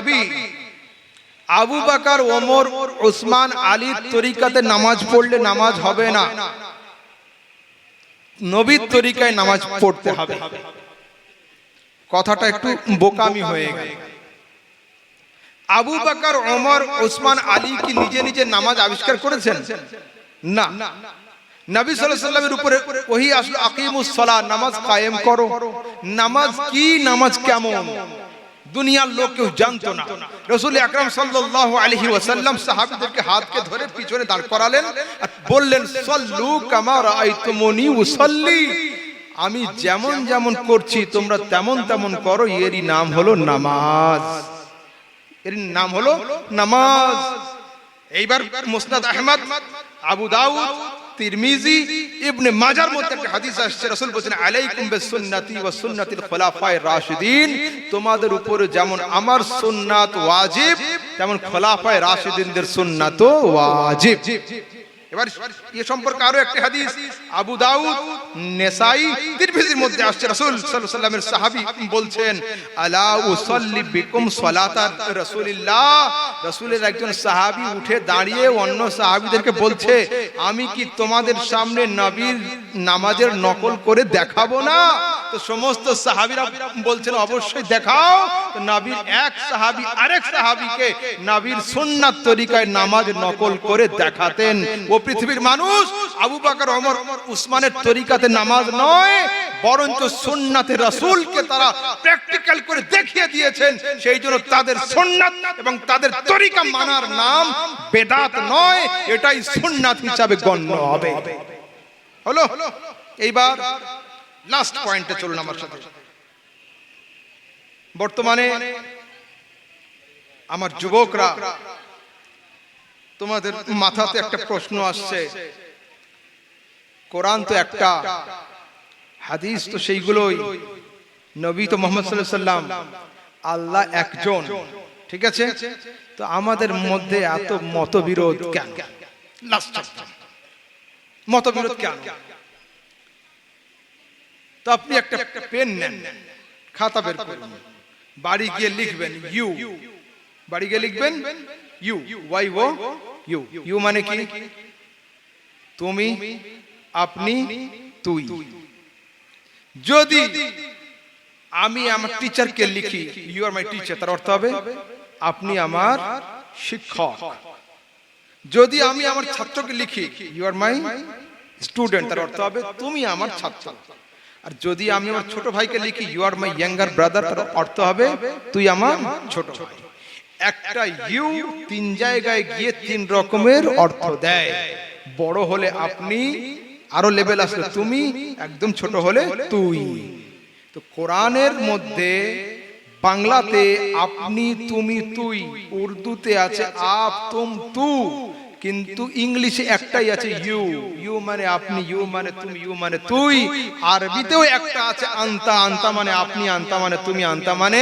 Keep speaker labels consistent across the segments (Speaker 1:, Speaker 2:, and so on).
Speaker 1: দাবি আবু বকর, ওমর, উসমান, আলীর তরিকাতে নামাজ পড়লে নামাজ হবে না, নবীর তরিকায় নামাজ পড়তে হবে। কথাটা একটু বোকামি হয়ে গেল। আবু বকর, ওমর, উসমান, আলী কি নিজে নিজে নামাজ আবিষ্কার করেছেন? না। নবী সাল্লাল্লাহু আলাইহি ওয়াসাল্লামের উপরে ওহী আসলো, আকিমুস সালাত, নামাজ কায়েম করো। নামাজ কি, নামাজ কেমন, দুনিয়ার লোক কেউ জানতো না। রাসূল আকরাম সাল্লাল্লাহু আলাইহি ওয়াসাল্লাম সাহাবীদেরকে হাতকে ধরে পিছনে দাঁড় করালেন আর বললেন, সাল্লু কামা রাআইতুমুনি উসাল্লি, আমি যেমন যেমন করছি তোমরা তেমন তেমন করো। এরই নাম হলো নামাজ, এর নাম হলো নামাজ। এইবার মুসনাদ আহমদ, আবু দাউদ, তিরমিজি, ইবনে মাজার মধ্যে একটা হাদিস আসছে, রাসূল বলেছেন, আলাইকুম বিসুন্নতি ওয়া সুন্নাতিল খুলাফায়ে রাশিদিন, তোমাদের উপরে যেমন আমার সুন্নাত ওয়াজিব তেমন খুলাফায়ে রাশিদিনদের সুন্নাতও ওয়াজিব। এবার এই সম্পর্কে আরো একটা হাদিস আবু দাউদ, নেসাই, তিরমিজির মধ্যে আসছে, রাসূল সাল্লাল্লাহু আলাইহি ওয়াসাল্লামের সাহাবী বলছেন, আলা উসাল্লি বিকুম সালাতাত রাসূলিল্লাহ, রাসূলের একজন সাহাবী উঠে দাঁড়িয়ে অন্য সাহাবীদেরকে বলছে, আমি কি তোমাদের সামনে নবীর নামাজের নকল করে দেখাবো না? তো সমস্ত সাহাবীরা বলছেন, অবশ্যই দেখাও। তো নবীর এক সাহাবী আরেক সাহাবীকে নবীর সুন্নাত তরিকায় নামাজ নকল করে দেখাতেন। ও পৃথিবীর মানুষ, আবু বকর, ওমর, উসমানের তরিকাতে নামাজ নয়, বরঞ্চ সুন্নাতে রাসূলকে তারা প্র্যাকটিক্যাল করে দেখিয়ে দিয়েছেন। সেই জন্য তাদের সুন্নাত এবং তাদের তরিকা মানার নাম বেদাত নয়, এটাই সুন্নাত হিসাবে গণ্য হবে। হলো? এইবার লাস্ট পয়েন্টে চলুন আমার সাথে। বর্তমানে আমার যুবকরা, তোমাদের মাথাতে একটা প্রশ্ন আসছে, কোরআন তো একটা, হাদিস তো সেইগুলোই, নবী তো মুহাম্মদ সাল্লাল্লাহু আলাইহি ওয়াসাল্লাম, আল্লাহ একজন, ঠিক আছে, তো আমাদের মধ্যে এত মতবিরোধ কেন? লাস্ট মতবিরোধ কেন? তো আপনি একটা পেন নেন, খাতা বের করুন, বাড়ি গিয়ে লিখবেন ইউ, বাড়ি গিয়ে লিখবেন you, Y O U. You মানে কি? তুমি, আপনি, তুই। যদি আমি আমার টিচারকে লিখি ইউ আর মাই টিচার, তার অর্থ হবে আপনি আমার শিক্ষক। যদি আমি আমার ছাত্রকে লিখি ইউ আর মাই স্টুডেন্ট, তার অর্থ হবে তুমি আমার ছাত্র। আর যদি আমি আমার ছোট ভাইকে লিখি you are my younger brother, তার অর্থ হবে তুই আমার ছোট ভাই। একটা ইউ তিন জায়গায় গিয়ে তিন রকমের অর্থ দেয়। বড় হলে আপনি, আরো লেভেল আসলে তুমি, একদম ছোট হলে তুই। তো কোরআনের মধ্যে বাংলাতে আপনি, তুমি, তুই, উর্দুতে আছে আপ, তুম, তু, কিন্তু ইংলিশে একটাই আছে ইউ। ইউ মানে আপনি, ইউ মানে তুমি, ইউ মানে তুই। আরবিতেও একটা আছে আনতা, আনতা মানে আপনি, আনতা মানে তুমি, আনতা মানে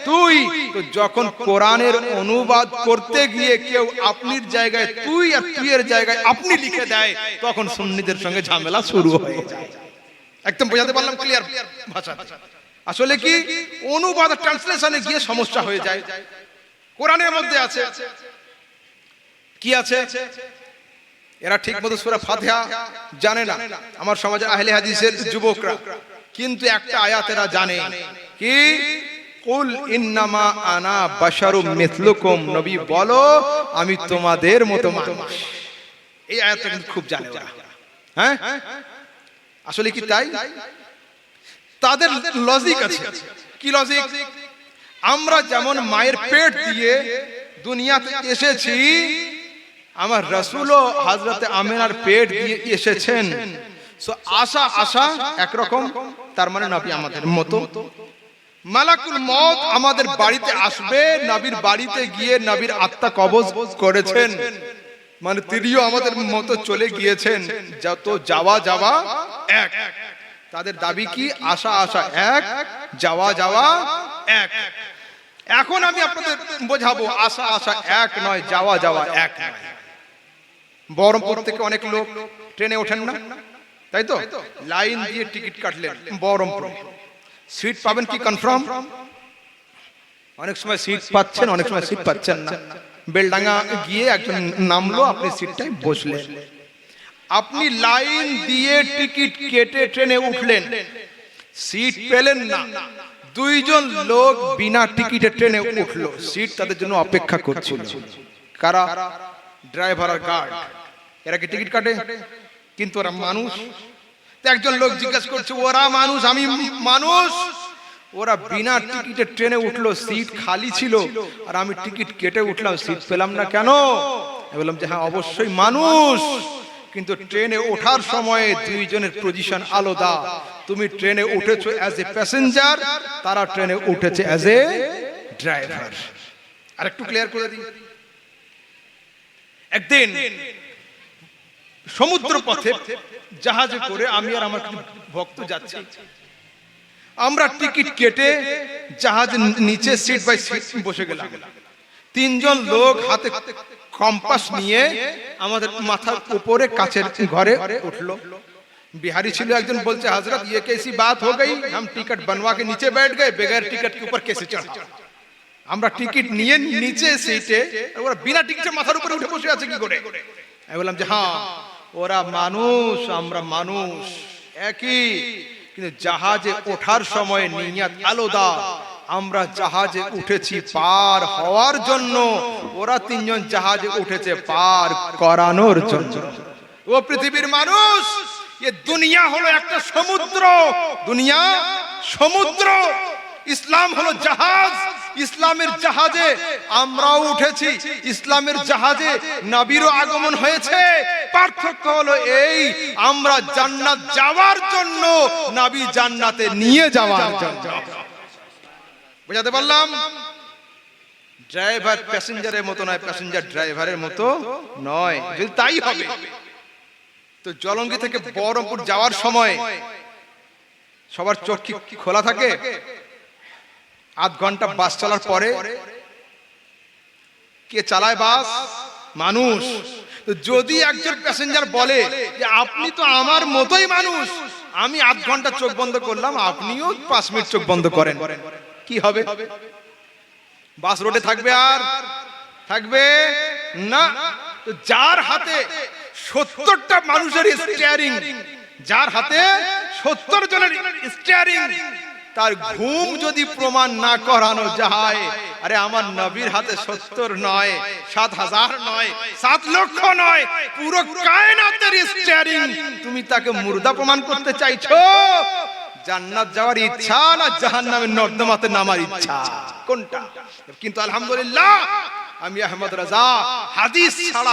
Speaker 1: তুই। তো যখন কোরআনের অনুবাদ করতে গিয়ে কেউ আপনির জায়গায় তুই আর তুইয়ের জায়গায় আপনি লিখে দেয়, তখন সুন্নিদের সঙ্গে ঝামেলা শুরু হয়ে যায়। একদম বোঝাতে পারলাম ক্লিয়ার ভাষা? আসলে কি অনুবাদ ট্রান্সলেশনে গিয়ে সমস্যা হয়ে যায়। কোরআনের মধ্যে আছে কি আছে, এরা ঠিক মতো সূরা ফাতিহা জানে না, আমার সমাজের আহলে হাদিসের যুবকরা, কিন্তু একটা আয়াত এরা জানে কি, কুল ইন্নামা আনা বাশারুম মিথলুকুম, নবী বলো আমি তোমাদের মতো মানুষ। এই আয়াতটা কিন্তু খুব জানে ওরা। হ্যাঁ, আসলে কি তাই? তাদের লজিক আছে। কি লজিক? আমরা যেমন মায়ের পেট দিয়ে দুনিয়াতে এসেছি, আমার রাসূলও হযরতে আমিনার পেট দিয়ে এসেছেন। সো আশা আশা একরকম, তার মানে নবী আমাদের মতো। মালাকুল মউত আমাদের বাড়িতে আসবে, নবীর বাড়িতে গিয়ে নবীর আত্মা কবজ করেছেন, মানে তিনিও আমাদের মতো চলে গিয়েছেন। যত যাওয়া যাওয়া এক। তাদের দাবি কি? আশা আশা এক, যাওয়া যাওয়া এক। এখন আমি আপনাদের বোঝাবো আশা আশা এক নয়, যাওয়া যাওয়া এক নয়। বহরমপুর থেকে অনেক লোক ট্রেনে ওঠেন না, তাই তো? লাইন দিয়ে টিকিট কাটলেন বহরমপুর, সিট পাবেন কি কনফার্ম? অনেক সময় সিট পাচ্ছেন, অনেক সময় সিট পাচ্ছেন না। বেলডাঙ্গা গিয়ে একজন নামলো, আপনি সিটটায় বসলেন। আপনি লাইন দিয়ে টিকিট কেটে ট্রেনে উঠলেন, সিট পেলেন না। দুইজন লোক বিনা টিকিটে ট্রেনে উঠলো, সিট তাদের জন্য অপেক্ষা করছিল। কারা? ড্রাইভার আর গার্ড। এরা কি টিকিট কাটে? কিন্তু ওরা মানুষ। তো একজন লোক জিজ্ঞাসা করছে, ওরা মানুষ, আমি মানুষ, ওরা বিনা টিকিটে ট্রেনে উঠলো, সিট খালি ছিল, আর আমি টিকিট কেটে উঠলাম, সিট পেলাম না কেন? বললাম যে হ্যাঁ অবশ্যই মানুষ, কিন্তু ট্রেনে ওঠার সময় দুইজনের পজিশন আলাদা। তুমি ট্রেনে উঠেছো অ্যাজ এ প্যাসেঞ্জার, তারা ট্রেনে উঠেছে অ্যাজ এ ড্রাইভার। আর একটু ক্লিয়ার করে দিই। একদিন সমুদ্র পথে জাহাজে করে আমি আর আমার ভক্ত যাচ্ছি। আমরা টিকিট কেটে জাহাজের নিচে সিট বাই সিট বসে গেলাম। তিনজন লোক হাতে কম্পাস নিয়ে আমাদের মাথার উপরে কাছের ঘরে উঠলো। बिहारी ছিল একজন, বলছে हजरत ये कैसी बात हो गई, हम टिकट बनवा के नीचे बैठ गए, बगैर टिकट के ऊपर कैसे चढ़ा? আমরা টিকিট নিয়ে নিচে সিটে, ওরা বিনা টিকিটে মাথার উপরে উঠে বসে আছে কি করে? আমি বললাম যে হ্যাঁ ওরা মানুষ, আমরা মানুষ একই, কিন্তু জাহাজে ওঠার সময় নিয়ত আলাদা। আমরা জাহাজে উঠেছি পার হওয়ার জন্য, ওরা তিনজন জাহাজে উঠেছে পার করানোর জন্য। ও পৃথিবীর মানুষ, ये দুনিয়া হলো একটা সমুদ্র, দুনিয়া সমুদ্র, ইসলাম হলো জাহাজ। ইসলামের জাহাজে আমরাও উঠেছি, ইসলামের জাহাজে নবীরও আগমন হয়েছে। পার্থক্য হলো এই, আমরা জান্নাত যাওয়ার জন্য, নবী জান্নাতে নিয়ে যাওয়ার জন্য। বুঝাতে পারলাম? ড্রাইভার প্যাসেঞ্জারের মতো নয়, প্যাসেঞ্জার ড্রাইভারের মতো নয়। যদি তাই হবে তো জলঙ্গি থেকে বহরমপুর যাওয়ার সময় সবার চোখ কি খোলা থাকে? আধ ঘন্টা বাস চলার পরে কে চালায় বাস? মানুষ। তো যদি একজন প্যাসেঞ্জার বলে যে আপনি তো আমার মতোই মানুষ, আমি আধ ঘন্টা চোখ বন্ধ করলাম, আপনিও 5 মিনিট চোখ বন্ধ করেন, কি হবে? বাস রোডে থাকবে? আর থাকবে না। তো যার হাতে 70টা মানুষের স্টিয়ারিং, যার হাতে 70 জনের স্টিয়ারিং, তার ঘুম যদি প্রমাণ না করানো যায়, আরে আমার নবীর হাতে 70 নয়, 7000 নয়, 7 লক্ষ নয়, পুরো কায়নাতের স্টিয়ারিং, তুমি তাকে মুর্দা প্রমাণ করতে চাইছো? জান্নাত যাওয়ার ইচ্ছা না জাহান্নামের নর্দমাতে নামার ইচ্ছা? কোনটা? কিন্তু আলহামদুলিল্লাহ আমি আহমদ রাজা হাদিস ছাড়া